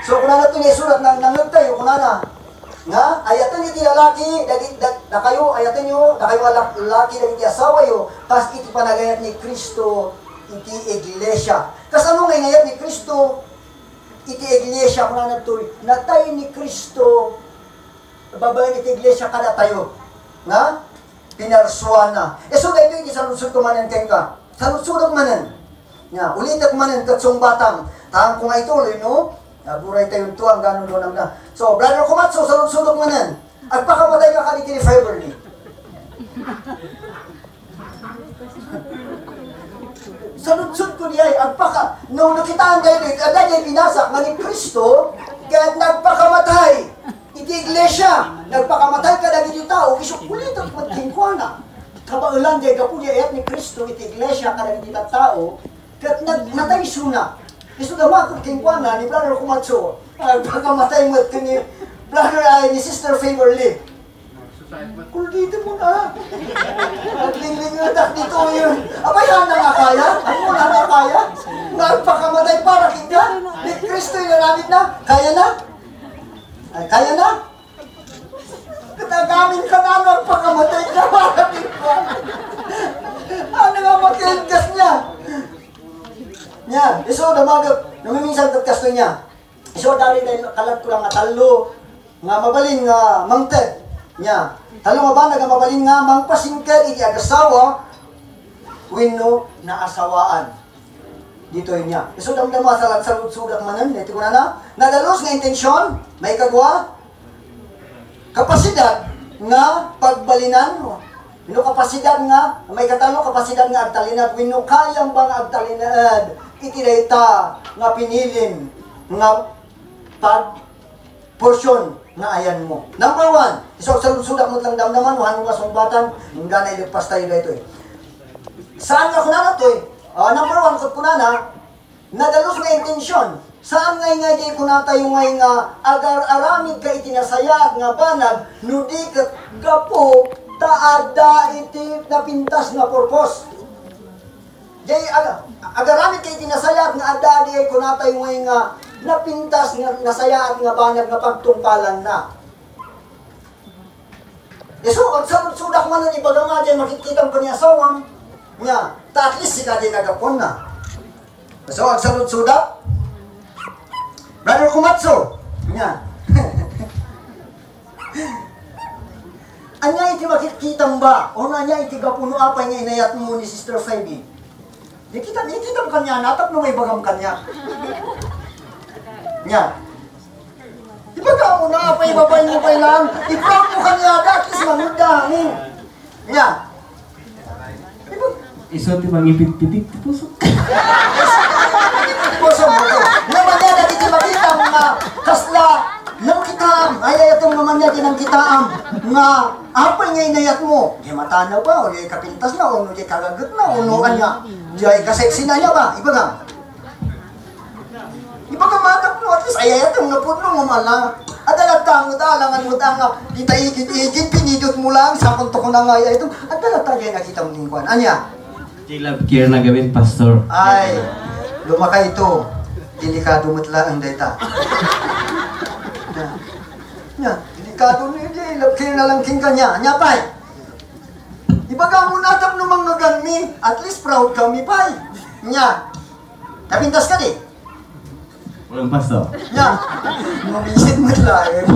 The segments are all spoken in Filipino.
So kung na ito niya isulat ng nangagtayo, kung na nga, ayatan iti lalaki, na kayo, ayatan nyo, na kayo lalaki, iti asawa yo, tas iti panagayat ni Kristo, iti iglesia. Kas ano ngay ngayat ni Kristo, iti iglesia, kung na ito, natay ni Kristo, babayan iti iglesia kada tayo. Nga, pinarsuan na. So dahil iti saludsud ko manan kay ka, saludsud manan. Nga, ulitak manan, katsong batang, tahang kung ito, no? Buray tayo ito, ang ganun doon na. So, Brother Kumatso, salud-sulog mo nan. Agpakamatay ka kaniti ni Faberly. Salud-sud ko niya, agpaka. Nung nakitaan kayo dito, agad niya pinasak, nga ni Kristo, kaya nagpakamatay. Iti iglesia, nagpakamatay ka na dito tao, isok ulit ang pagkingkwana. Kabaulan niya, kapunya ayat ni Kristo, iti iglesia ka na dito tao, kaya nagmatay suna. Isu naman kung kingkwana ni Brother Kumatso, pagkamatay mo ito ni Brother ni Sister Favorly. Kung dito mo na. Naglinglingatak dito yun. Abayan na nga kaya? Ano na nga kaya? Nagpakamatay para kita? Ni Kristo yung naramit na? Kaya na? Ay, kaya na? Katagamin ka na nagpakamatay ka para kita. Ano nga makiligkas niya? Nya, iso damagap, namiminsan tatkasto niya. Iso dari kalat ko lang nga talo, nga mabalin nga mangted. Nya, talo nga ba nga mabalin nga mangpasingked iti agasawa, wenno na asawaan. Dito niya. Iso damdama sa salud-sudak manan, dito ko na. Nadalos nga intensyon, may kagwa, kapasidad nga pagbalinan mo. Wenno kapasidad nga, may katalo kapasidad nga agtalinad, wenno kayang bang agtalinad iti dayta nga pinilin nga pag-portion nga ayan mo. Number 1, isok salud-sudak mo lang damdaman, wahan mo kasungbatan, hingga na ilipas tayo dito eh. Saan nga kunana to eh? Number 1, kung kunana, nadalos nga intensyon. Saan nga di kunata yung nga agar-aramid ka itinasayag nga banag, nudi ka gapo, taada iti napintas nga purpose. Jay agaramit kay tinasayat nga ada di ay kunatay mo nga napintas nga nasayat nga banag nga pagtungpalan na. So at sudak man ni baga nga diyan makikita ko niya sawang nya ta at least sika di nagapon na. So at sudak Brother Kumatso nya. Anya iti makikita ba? O anya iti gapuno apay nga inayat mo ni Sister Fabi? Di kita mo kanya, natap no may bagam kanya. Nya. Ibaga mo na, pay-babay mo pay lang. I-proud mo kanya, datis manudangin. Nya. Iso ti mangipit-pitik ti puso. Puso mo to. Naman niya, dati ti makita mga kasla, nang kitaam, ay itong naman niya tinang kitaam, nga, apay nga inayat mo, di matanaw ba, o di kapintas na, o di kagagat na, o no kanya, di ay kaseksi na niya ba, ibaga matak mo, at least ayayat yung napudlo mo mala, adalat ka mo dalangan mo nga, kita igit, pinidot mo lang, sakon to ko na nga, itong, adalat tagay nakita mo lingkuan, anya? Love care na gawin, Pastor. Ay, lumaka ito, delikado matla ang data. Nya, delikado ni love care na lang king kanya, nya pay. Ibaga mo natap no mga ganmi, at least proud kami pay. Nya, napintas ka di? Walang Pastor. Nya, mamisit mo lang.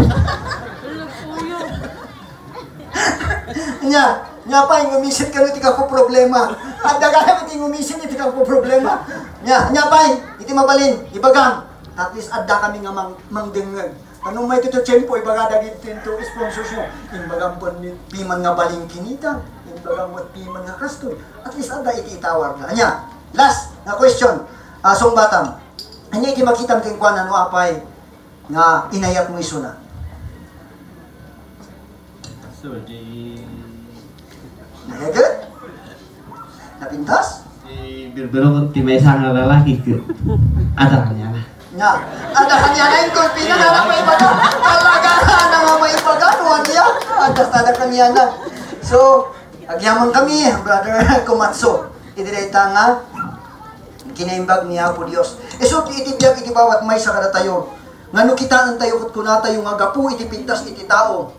Nya pay, ngumisit ka iti ka po problema. At dagaya iti ngumisit iti ka po problema. Nya pay, iti mabalin, ibagang. At least adda kami nga mangdengag. Anong may tito tiyempo, ibaga dagit tinto sponsors nyo. Imbagang piman nga baling kinita. Imbagang piman nga kastoy. At least adda iti itawar na. Anya, last na question. Song batang. Anya iti makitang kingkwan ano apay nga inayat mo iso na. So, di... Nagagat? Napintas? Birbiro ko ti may isang lalaki ko. Ada kanya na. Nga, ada kanya na yung kulpina na may ibaga. Talaga na nga may ibaga. Nuwan niya. Ada kanya na. So, agyaman kami, Brother Kumatso. Idireta nga, kinaimbag niya po Diyos. So, itibiyag itibawat may sa kada tayo. Ngano kitaan tayo ket kuna tayo nga gapu iti pintas iti tao.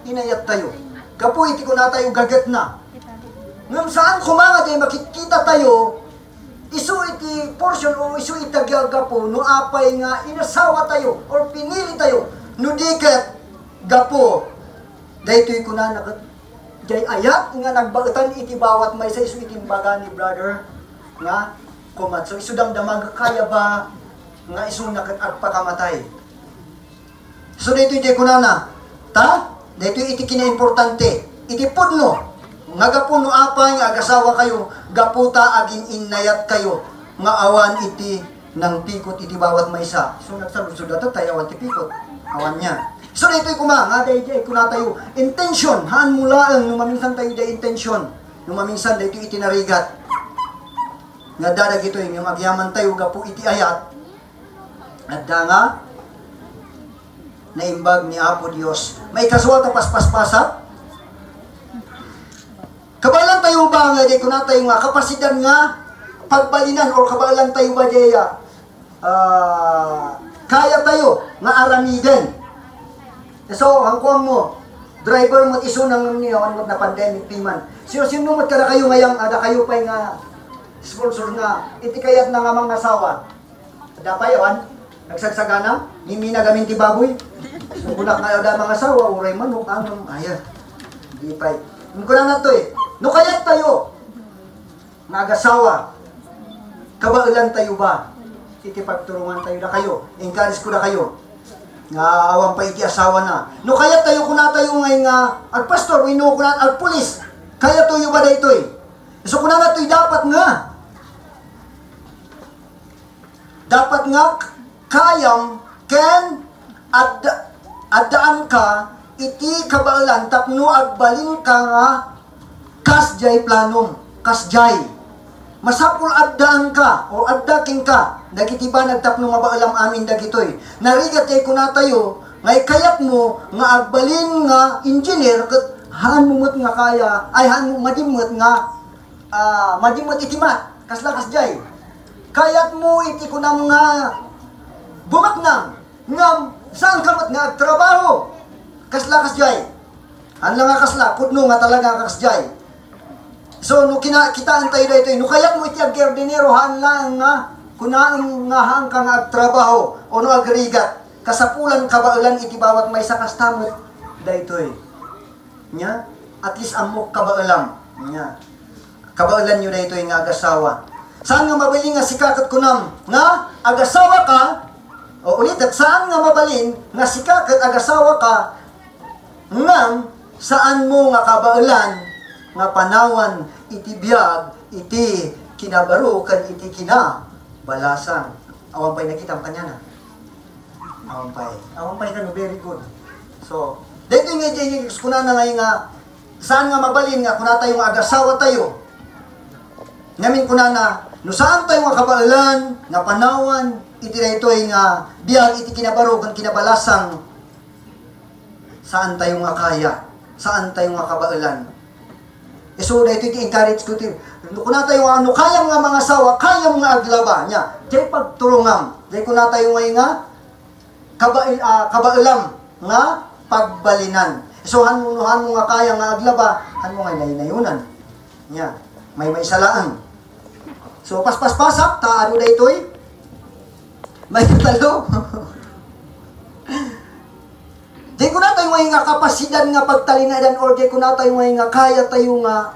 Inayat tayo. Gapu iti kuna tayo gaget na. Ngam saan kumanga tayo makikita tayo isu iti portion o isu iti gapo no apay nga inasawa tayo or pinili tayo no diket gapo. Daytoy kuna naket jay ayat nga nagbautan iti bawat may sa isu iti imbaga ni brother nga kumat. So isu damdamag kaya ba nga isu naket agpakamatay. So daytoy jay kunana ta daytoy iti kinaimportante iti pudno nga gapo no apay nga agasawa kayo gaputa aging inayat kayo nga awan iti nang pikot iti bawat maysa. So nagsalusod ato tayo awan ti pikot awan niya. So daytoy kuma nga daytoy kuna tayo intention haan mula ang numaminsan tayo day intention numaminsan daytoy iti narigat nga dadag ito nga magyaman tayo gapo iti ayat at nga naimbag ni Apo Dios. May kaswal ta paspaspasat. Kabalan tayo ba nga di kuna tayo nga kapasidan nga pagbalinan or kabalan tayo ba diya kaya tayo nga aramiden. So hangkong mo driver mo isu nang niyon na pandemic piman. Sino mo kada kayo ngayang ada kayo pa nga sponsor nga iti kayat na nga mga asawa. Ada pa yon nagsagsagana mimi na gamin ti baboy. Bulak nga ada mga asawa uray manok anong aya. Di pa. Ko na to eh. No kayat tayo nagasawa. Kabailan tayo ba? Iti pagturungan tayo na kayo. Encourage ko na kayo. Nga awang pa iti asawa na. No kayat tayo kuna tayo ngay nga agpastor, wino kuna agpulis. Kaya tayo ba dayto eh? So kuna na to'y dapat nga kayam ken addaan ka iti kabailan tapno agbalin ka nga kasjay planom, kasjay. Masapul addaan ka o addaking ka dagiti ba nagtapno nga baalam amin dagitoy. Narigat kay kuna tayo ngay kayat mo nga agbalin nga engineer ket hanumot nga kaya ay hanum madimot nga madimot itimat kasla kasjay. Kayat mo iti kunam nga bumat nang ngam saan kamat nga agtrabaho kasla kasjay. Anla nga kasla pudno nga talaga kasjay. So no kitaan tayo dito no kayat mo iti agardinero han lang nga kunaan nga hang ka nga agtrabaho o no agrigat kasapulan kabailan iti bawat may sakastamot daytoy nya at least amok kabailam nya kabailan nyo daytoy nga agasawa. Saan nga mabali nga sikakat kunam nga agasawa ka o ulit at saan nga mabalin nga sikakat agasawa ka ngam saan mo nga kabailan nga panawan iti biyag iti kinabaro kan iti kinabalasan. Awan pa'y nakita ang kanya na. Awan pa'y ka no, very good. So, dito nga kuna na ngayon nga saan nga mabalin nga kuna tayo nga agasawa tayo. Ngamin kuna na no saan tayo nga kabailan nga panawan iti dito nga biyag iti kinabaro kan kinabalasang saan tayo nga kaya, saan tayo nga kabailan. So, dito i-encourage ko ito. Kung na tayo ano, kaya nga mga asawa, kaya nga aglaba niya. Dahil pagturungam. Dahil kung na tayo ngayon nga, kabailam nga pagbalinan. So, hanunuhan mo nga kaya nga aglaba, han mo nga nainayunan. Niya, may salaan. So, paspas-pasak, taano dito eh? May talo. Di ko na tayo ngayon nga kapasidan nga pagtalinadan or di ko na tayo ngayon nga kaya tayo nga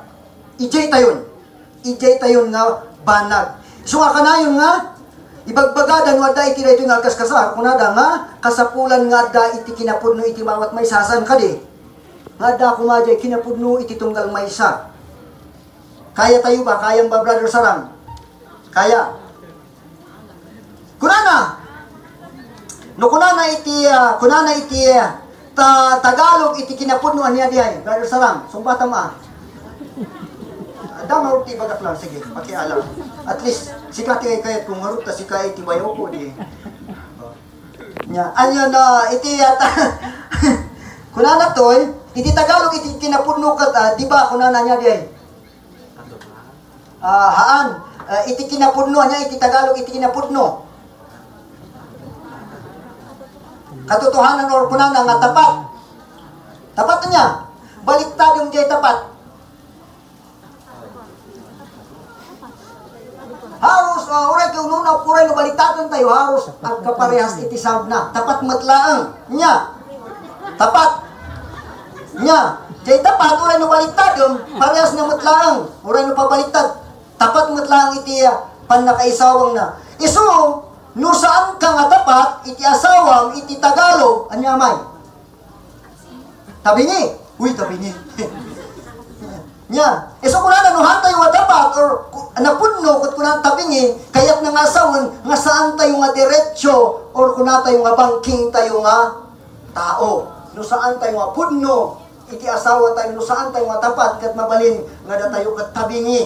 ijay tayon nga banag. So nga kanayon nga ibagbagadan wada iti daytoy nga kaskasa kunada nga kasapulan nga da iti kinapudno iti bawat may sasan kadi. Nga da kumadya kinapudno iti tunggal maysa. Kaya tayo ba? Kayang ba brother Sarang? Kaya. Kunana. No kunana iti Tagalog iti kinapudno niya diay. Brother Sarang, sumpata ma. Dama uti bagat lang sige, pakialam. At least sikati kay kayat kung marut ta sika iti bayo ko di. Nya, anya na iti yata. Kunana toy, iti Tagalog iti kinapudno kat di ba kunana niya diay. Iti kinapudno niya iti Tagalog iti kinapudno. katotohanan or kunana nga tapat. Tapat niya. Baliktad yung jay tapat. Haros, uray kung nuna, uray no baliktadon tayo, haros ang kaparehas iti sound na. Tapat matlaang niya. Tapat niya. Jay tapat, uray no baliktadon, parehas na matlaang. Uray no pabaliktad. Tapat matlaang iti panakaisawang na. Iso, no saan ka nga tapat, iti asawam, iti Tagalog, anyamay. Tabingi. Uy, tabingi. Nya. Iso kunana no hantay nga tapat, or napunno, kut kunana tabingi, kaya't nga asawan, nga saan tayo nga diretsyo, or kunana tayo nga bangking tayo nga tao. No saan tayo nga punno, iti asawa tayo, no saan tayo nga tapat, kat mabalin, nga da tayo kat tabingi.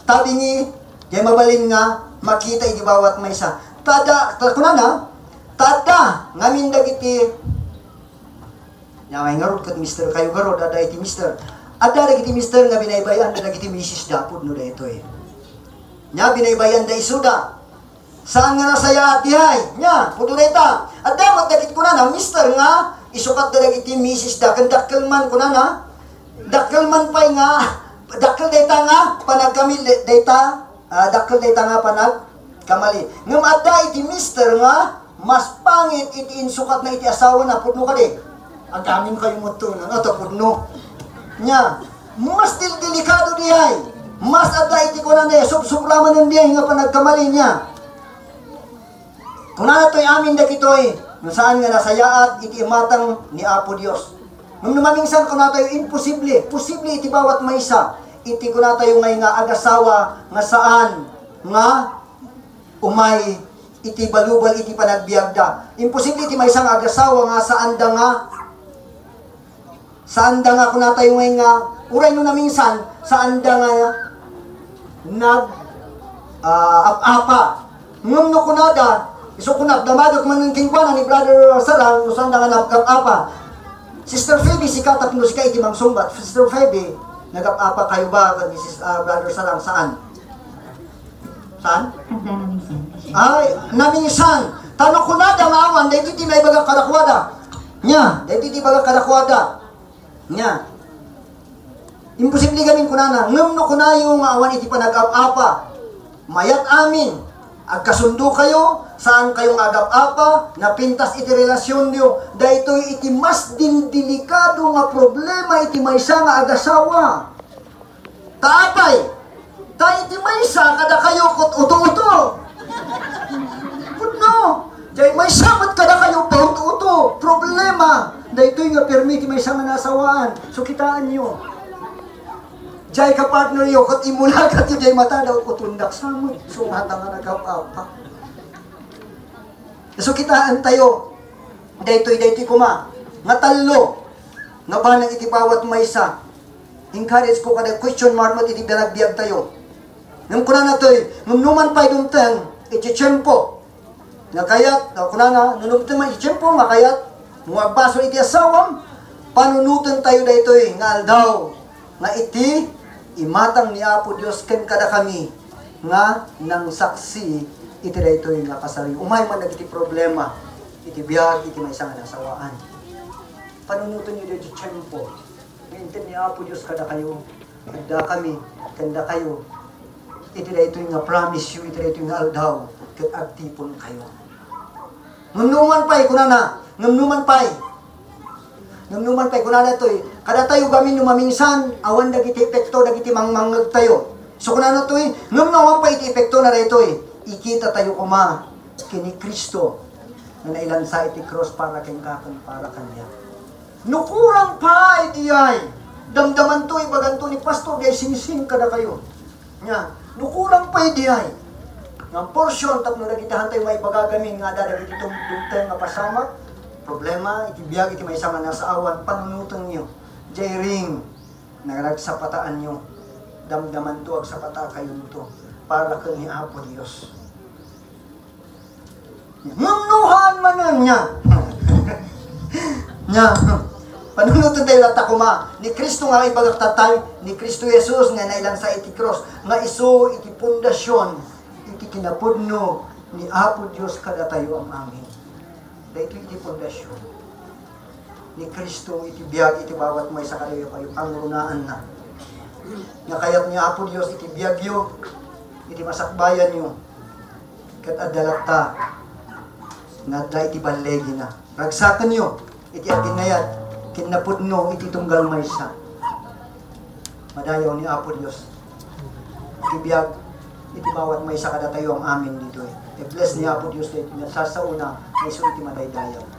Tabingi, kaya mabalin nga, makita iti bawat maysa. Tada, kunana, tada, ngamin dagiti, nyaway nga rod kat mister, kayo garod, ada iti mister. Ada dagiti mister nga binaybayan, ada dagiti misis dapod no dito eh. Nya, binaybayan da isuda. Saan nga nasaya at dihay? Nya, puto dita. At damat dagiti kunana, mister nga, isukat da dagiti misis da, kandakkel man kunana, dakkel man pa'y nga, dakkel data nga, panagkamil data, dakkel data nga panagkamali. Ngam adda iti mister nga, mas pangit iti insukat na iti asawa na, pudno ka di. Agamin kayo mo ito, ito pudno. Nya, mas delikado dihay. Mas adda iti kunana, sub-subraman ng dihay nga panagkamali niya. Kunana to'y amin dagitoy, kung saan nga nasayaat iti imatang ni Apo Dios. Nung namamingsan ko na tayo, imposible. Posible iti bawat maysa. Iti ko na tayo ngay nga agasawa nga saan nga umay iti balubal iti panagbiagda. Imposible iti maysa nga agasawa nga saan da nga ko na tayo ngay nga uray no namingsan saan da nga apa. Ngum no kunada iso kunap damadok man ng kingkwana ni Brother Sarang no saan da nga apa. Sister Phoebe, si katapnos ka iti mangsumbat. Sister Phoebe, nagap-apa kayo ba ni Brother Sarang? Saan? Saan? Ay, namingsan. Tanong ko na damawan, dahil iti may bagang karakwada. Nya, dahil iti bagang karakwada. Nya. Imposible gamin ko na na. Ngam no ko na yung awan iti panagap-apa. Mayat amin. Agkasundo kayo, saan kayong agap-apa, napintas iti relasyon niyo, dahitoy iti mas delikado nga problema iti maysa nga agasawa. Taapay, ta iti maysa kada kayo kot uto-uto. Pudno, dahil maysa mat kada kayo pa uto-uto. Problema, dahitoy nga permi iti maysa nga nasawaan. So kitaan niyo. Jay ka partner yo, kat imula kat yung jay mata daw kutundak sa mo. So, hata nga nagkapapa. So, kitaan tayo. Daytoy kuma. Nga talo. Nga ba nang itibawat maysa. Encourage ko kada question mark mo iti binagbiag tayo. Nang kuna na to'y, nunuman pa'y dumteng, iti tiyempo. Nga kayat, kuna na, nunumteng man iti tiyempo, nga kayat, muagbaso iti asawam, panunutan tayo daytoy, nga aldaw, nga iti, imatang ni Apo Dios ken kada kami nga nang saksi iti daytoy nga kasari. Umay man dagiti problema iti biag iti maysa nga nasawaan. Panunuton niyo iti tiyempo. Ngayon ni Apo Dios kada kayo, kada kami, kanda kayo. Iti daytoy nga promise you, iti daytoy nga aldaw ket agtipon kayo. Ngumnuman pay kunana, ngumnuman pay kunana toy. Kada tayo gamin numamingsan, awan dagiti epekto dagiti mangmangag tayo. So kunana toy, ngem nawan pa iti epekto na daytoy. Ikita tayo kuma kini Kristo na nailansa iti cross para ken kakon para kanya. Nukurang pa iti ay. Damdaman toy baganto ni pastor gay singsing kada kayo. Nya, nukurang pa iti ay. Nga portion tapno dagiti hantay may pagagamin nga dagiti dumteng nga pasama. Problema, iti biyag, iti may isang nasa awan, panunutan nyo. Jairing, nagsapataan nyo. Damdaman to, agsapata kayo nito. Para ka ni Apo Dios. Ngumnuhan man niya. Nya, panunutan tayo latakuma. Ni Kristo nga ibagak tatay, ni Kristo Jesus nga nailang sa iti cross. Nga iso, iti pundasyon, iti kinapudno, ni Apo Dios kada tayo ang amin. Dahito iti pundasyon ni Kristo iti biyag iti bawat may sa kalayo kayo pangrunaan na. Nga kayat niya Apo Diyos iti biyagyo, iti masakbayan nyo, kat adalata, nga da iti balegi na. Ragsakan nyo, iti aginayat, kinapudno iti tunggal maysa. Madayaw ni Apo Diyos, iti biyag, iti bawat maysa kada tayo ang amin dito. I-bless ni Apo Diyos dito, nasasauna, may iti madaydayaw.